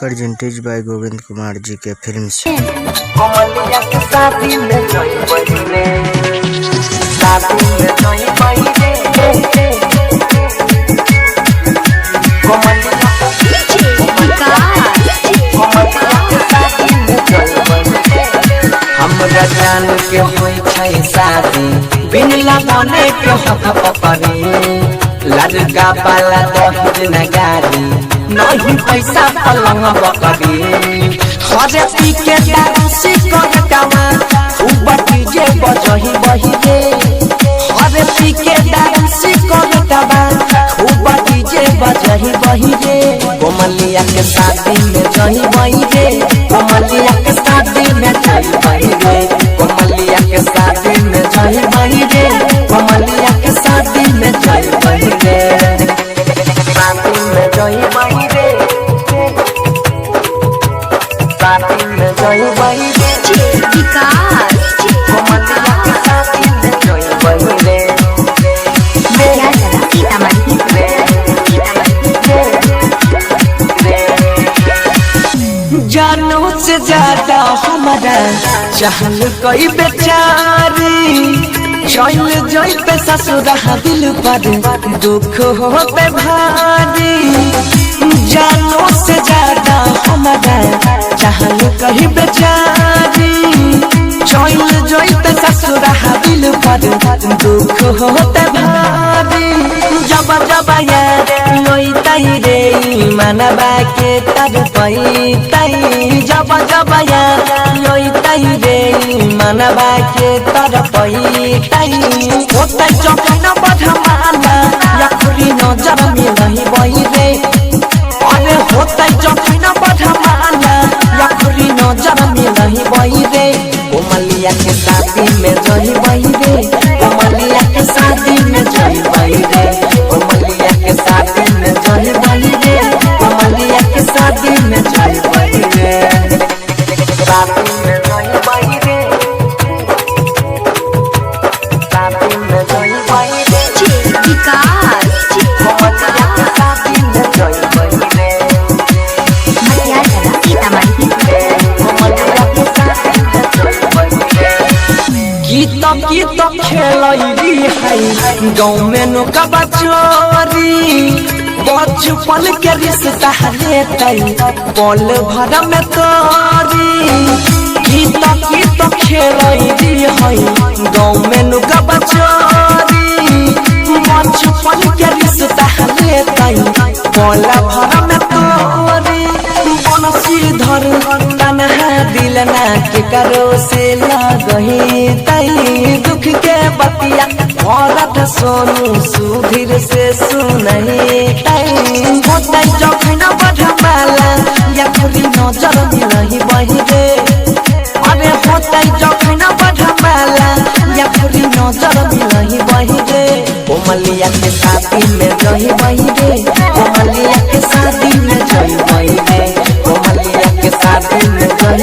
presented by Govind Kumar ji के films. कमलिया के शादी में जोई बहिले शादी में जोई बहिले कमलिया के शादी में जोई बहिले हमरा जान के होई छै शादी बिन लगने के हक पपरी लड़का वाला दहेज न गाड़ी नहीं पैसा पलंग बकरी हरे पी के दारू सी कर कावा खूब डीजे बजही बही रे हरे पी के दारू सी कर कावा खूब डीजे बजही बही रे कमलिया के शादी में जही बही रे कमलिया के शादी में जही बही रे कमलिया के शादी में जही बही रे कमलिया के शादी में जही बही रे शादी में जही बही रे शादी में जही बही रे विकास कमलिया के शादी में जही बही रे सीतामढ़ी जानो से ज्यादा हमारा चाहल कोई बेचारी चल जोई पे ससुरा दिल पर दुख होते भारी जानो से ज्यादा हमारा चाहल कोई बेचारी चल जोई पे ससुरा दिल पर दुख होते भारी जब जब यार लोई ताई रे मनबा के तर पई ताई जब जब यार लोई ताई रे मनबा के तर पई ताई होता जखन बढ़माना यखरी नजर में नहीं बही रे अरे होता जखन बढ़माना यखरी नजर में नहीं बही रे कमलिया के शादी में जही बही रे कमलिया के शादी में जही बही रे कमलिया के शादी में जही बही रे कमलिया के शादी में जही बही रे शादी में जही बही रे शादी में जही बही रे विकास कमलिया के शादी में जही बही रे सीतामढ़ी कमलिया के शादी में जही बही रे गीत खेलैली है गाँव में नुका बचोरी बचपन के रिश्ता लेते पल भर में तोरी गीत खेलैली है गाँव में नुका बचोरी बचपन के रिश्ता लेते पल भर में तोरी धर तनहा दिल ना के करो से लगही तई दुख के बतिया औरत सोनू सुधीर से सुनही तई होतै जखन बढ़माला यखरी नजर मिलही बही रे अरे होतै जखन बढ़माला यखरी नजर मिलही बही रे कमलिया के शादी में जही बही रे कमलिया के शादी में जही बही रे कमलिया के शादी में जही